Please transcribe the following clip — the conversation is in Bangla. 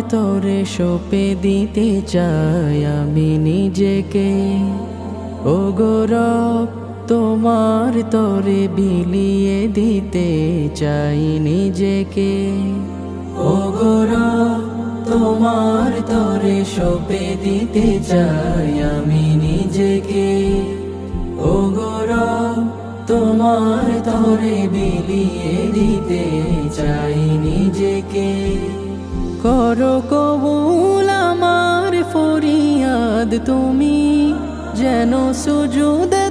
তরে সঁপে দিতে চাই আমি নিজেকে। ও গো রব, তোমার তরে বিলিয়ে দিতে চাই নিজেকে। ও গো রব, তোমার তরে সঁপে দিতে চাই আমি নিজেকে। ও গো রব, তোমার তরে বিলিয়ে দিতে চাই নিজেকে। করো কবুল আমার ফরিয়াদ তুমি, যেন সুজুদে